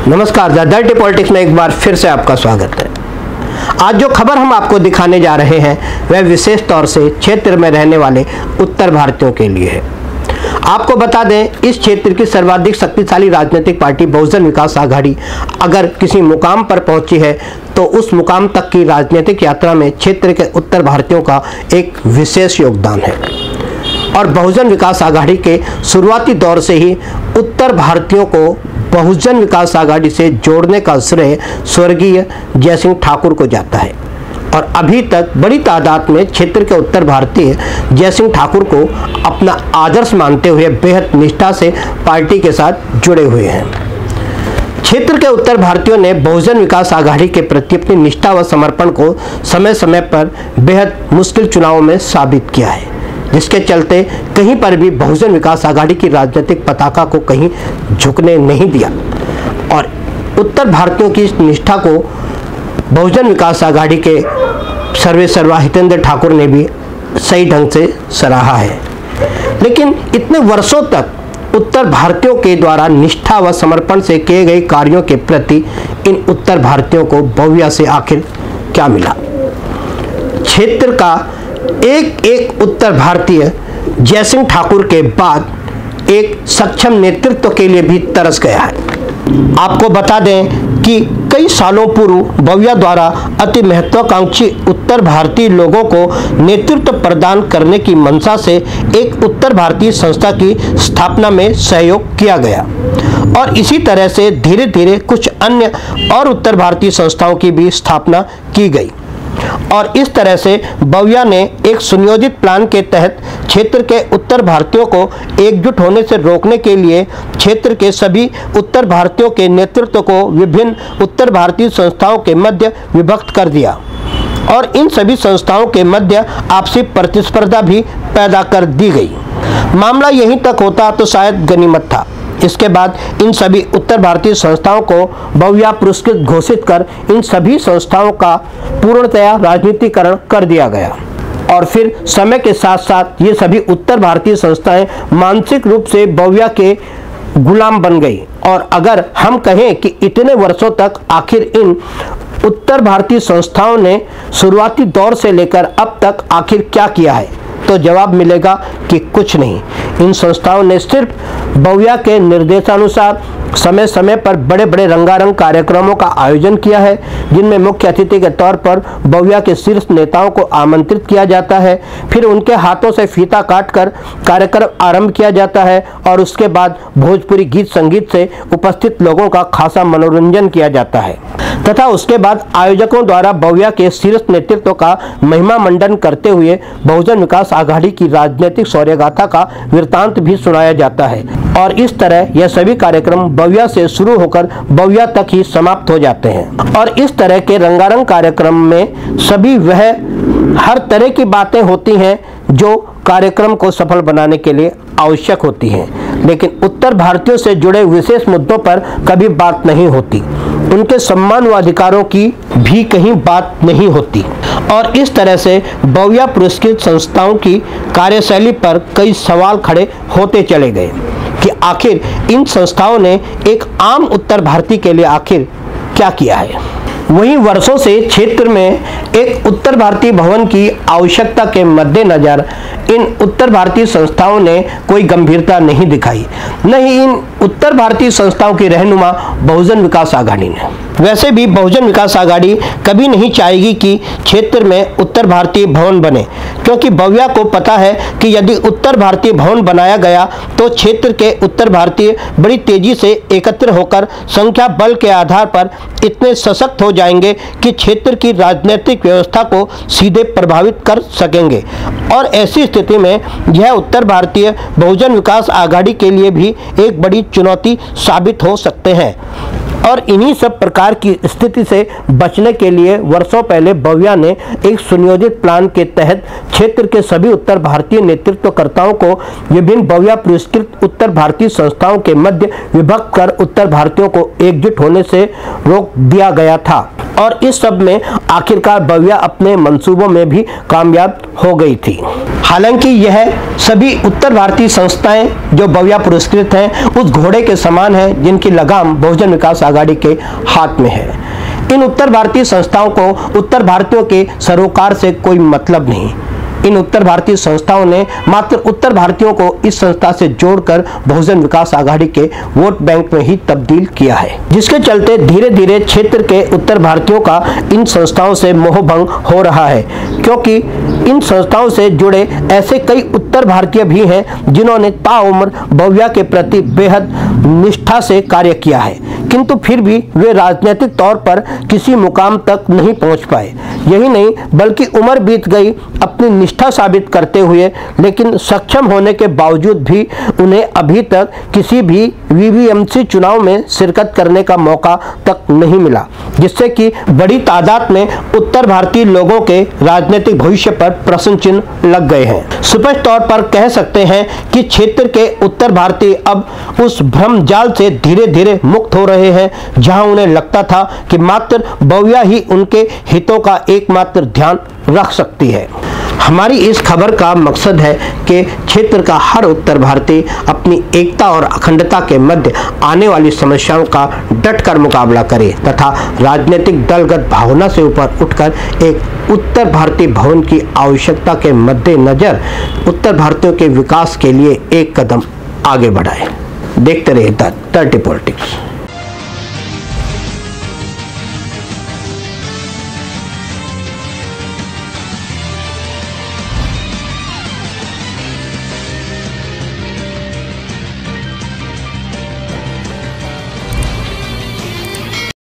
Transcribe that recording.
नमस्कार, the dirty politics में एक बार फिर से आपका स्वागत है। आज जो खबर हम आपको दिखाने जा रहे हैं वह विशेष तौर से क्षेत्र में रहने वाले उत्तर भारतीयों के लिए है। आपको बता दें, इस क्षेत्र की सर्वाधिक शक्तिशाली राजनीतिक पार्टी बहुजन विकास आघाड़ी अगर किसी मुकाम पर पहुंची है तो उस मुकाम तक की राजनीतिक यात्रा में क्षेत्र के उत्तर भारतीयों का एक विशेष योगदान है। और बहुजन विकास आघाड़ी के शुरुआती दौर से ही उत्तर भारतीयों को बहुजन विकास आघाड़ी से जोड़ने का श्रेय स्वर्गीय जयसिंह ठाकुर को जाता है। और अभी तक बड़ी तादाद में क्षेत्र के उत्तर भारतीय जयसिंह ठाकुर को अपना आदर्श मानते हुए बेहद निष्ठा से पार्टी के साथ जुड़े हुए हैं। क्षेत्र के उत्तर भारतीयों ने बहुजन विकास आघाड़ी के प्रति अपनी निष्ठा व समर्पण को समय समय पर बेहद मुश्किल चुनावों में साबित किया है, जिसके चलते कहीं पर भी बहुजन विकास आघाड़ी की राजनीतिक पताका को कहीं झुकने नहीं दिया। और उत्तर भारतीयों की इस निष्ठा को बहुजन विकास आघाड़ी के सर्वेसर्वा हितेंद्र ठाकुर ने भी सही ढंग से सराहा है। लेकिन इतने वर्षों तक उत्तर भारतीयों के द्वारा निष्ठा व समर्पण से किए गए कार्यों के प्रति इन उत्तर भारतीयों को भव्या से आखिर क्या मिला? क्षेत्र का एक एक उत्तर भारतीय जयसिंह ठाकुर के बाद एक सक्षम नेतृत्व के लिए भी तरस गया है। आपको बता दें कि कई सालों पूर्व भव्या द्वारा अति महत्वाकांक्षी उत्तर भारतीय लोगों को नेतृत्व प्रदान करने की मंशा से एक उत्तर भारतीय संस्था की स्थापना में सहयोग किया गया। और इसी तरह से धीरे धीरे कुछ अन्य और उत्तर भारतीय संस्थाओं की भी स्थापना की गई। और इस तरह से भव्या ने एक सुनियोजित प्लान के तहत क्षेत्र के उत्तर भारतीयों को एकजुट होने से रोकने के लिए क्षेत्र के सभी उत्तर भारतीयों के नेतृत्व को विभिन्न उत्तर भारतीय संस्थाओं के मध्य विभक्त कर दिया। और इन सभी संस्थाओं के मध्य आपसी प्रतिस्पर्धा भी पैदा कर दी गई। मामला यहीं तक होता तो शायद गनीमत था। इसके बाद इन सभी उत्तर भारतीय संस्थाओं को भव्या पुरस्कृत घोषित कर इन सभी संस्थाओं का पूर्णतया राजनीतिकरण कर दिया गया। और फिर समय के साथ साथ ये सभी उत्तर भारतीय संस्थाएं मानसिक रूप से भव्या के गुलाम बन गई। और अगर हम कहें कि इतने वर्षों तक आखिर इन उत्तर भारतीय संस्थाओं ने शुरुआती दौर से लेकर अब तक आखिर क्या किया है, तो जवाब मिलेगा कि कुछ नहीं। इन संस्थाओं ने सिर्फ भव्या के निर्देशानुसार समय समय पर बड़े बड़े रंगारंग कार्यक्रमों का आयोजन किया है, जिनमें मुख्य अतिथि के तौर पर भव्या के शीर्ष नेताओं को आमंत्रित किया जाता है। फिर उनके हाथों से फीता काटकर कार्यक्रम आरंभ किया जाता है और उसके बाद भोजपुरी गीत संगीत से उपस्थित लोगों का खासा मनोरंजन किया जाता है तथा उसके बाद आयोजकों द्वारा भव्या के शीर्ष नेतृत्व का महिमा मंडन करते हुए बहुजन विकास आघाड़ी की राजनीतिक शौर्यगाथा का वृत्तांत भी सुनाया जाता है। और इस तरह यह सभी कार्यक्रम भव्या से शुरू होकर भव्या तक ही समाप्त हो जाते हैं। और इस तरह के रंगारंग कार्यक्रम में सभी वह हर तरह की बातें होती हैं जो कार्यक्रम को सफल बनाने के लिए आवश्यक होती हैं, लेकिन उत्तर भारतीयों से जुड़े विशेष मुद्दों पर कभी बात नहीं होती। उनके सम्मान व अधिकारों की भी कहीं बात नहीं होती। और इस तरह से भव्या पुरस्कृत संस्थाओं की कार्यशैली पर कई सवाल खड़े होते चले गए कि आखिर इन संस्थाओं ने एक आम उत्तर भारतीय के लिए आखिर क्या किया है। वहीं वर्षों से क्षेत्र में एक उत्तर भारतीय भवन की आवश्यकता के मद्देनजर इन उत्तर भारतीय संस्थाओं ने कोई गंभीरता नहीं दिखाई, न ही इन उत्तर भारतीय संस्थाओं की रहनुमा बहुजन विकास आघाड़ी ने। वैसे भी बहुजन विकास आघाड़ी कभी नहीं चाहेगी कि क्षेत्र में उत्तर भारतीय भवन बने, क्योंकि भव्या को पता है कि यदि उत्तर भारतीय भवन बनाया गया तो क्षेत्र के उत्तर भारतीय बड़ी तेजी से एकत्र होकर संख्या बल के आधार पर इतने सशक्त हो जाएंगे कि क्षेत्र की राजनीतिक व्यवस्था को सीधे प्रभावित कर सकेंगे। और ऐसी स्थिति में यह उत्तर भारतीय बहुजन विकास आघाड़ी के लिए भी एक बड़ी चुनौती साबित हो सकते हैं। और इन्हीं सब प्रकार की स्थिति से बचने के लिए वर्षों पहले भव्या ने एक सुनियोजित प्लान के तहत क्षेत्र के सभी उत्तर भारतीय नेतृत्वकर्ताओं को विभिन्न भव्या पुरस्कृत उत्तर भारतीय संस्थाओं के मध्य विभक्त कर उत्तर भारतीयों को एकजुट होने से रोक दिया गया था। और इस सब में आखिरकार भव्या अपने मंसूबों में भी कामयाब हो गई थी। हालांकि यह सभी उत्तर भारतीय संस्थाएं जो भव्या पुरस्कृत हैं उस घोड़े के समान हैं जिनकी लगाम बहुजन विकास आघाड़ी के हाथ में है। इन उत्तर भारतीय संस्थाओं को उत्तर भारतीयों के सरोकार से कोई मतलब नहीं। इन उत्तर भारतीय संस्थाओं ने मात्र उत्तर भारतीयों को इस संस्था से जोड़कर बहुजन विकास आघाड़ी के वोट बैंक में ही तब्दील किया है, जिसके चलते धीरे धीरे क्षेत्र के उत्तर भारतीयों का इन संस्थाओं से मोहभंग हो रहा है, क्योंकि इन संस्थाओं से जुड़े ऐसे कई उत्तर भारतीय भी हैं जिन्होंने ताउम्र भव्या के प्रति बेहद निष्ठा से कार्य किया है, किंतु फिर भी वे राजनीतिक तौर पर किसी मुकाम तक नहीं पहुंच पाए। यही नहीं बल्कि उम्र बीत गई अपनी निष्ठा साबित करते हुए, लेकिन सक्षम होने के बावजूद भी उन्हें अभी तक किसी भी वीवीएमसी चुनाव में शिरकत करने का मौका तक नहीं मिला, जिससे कि बड़ी तादाद में उत्तर भारतीय लोगों के राजनीतिक भविष्य पर प्रश्न चिन्ह लग गए हैं। स्पष्ट तौर पर कह सकते हैं कि क्षेत्र के उत्तर भारतीय अब उस भ्रम जाल से धीरे धीरे मुक्त हो रहे हैं जहां उन्हें लगता था कि मात्र भव्या ही उनके हितों का एकमात्र ध्यान रख सकती है। हमारी इस खबर का मकसद है कि क्षेत्र का हर उत्तर भारतीय अपनी एकता और अखंडता के मध्य आने वाली समस्याओं का डटकर मुकाबला करे तथा राजनीतिक दलगत भावना से ऊपर उठकर एक उत्तर भारतीय भवन की आवश्यकता के मद्देनजर उत्तर भारतीयों के विकास के लिए एक कदम आगे बढ़ाए। देखते रहिए द 30 पॉलिटिक्स।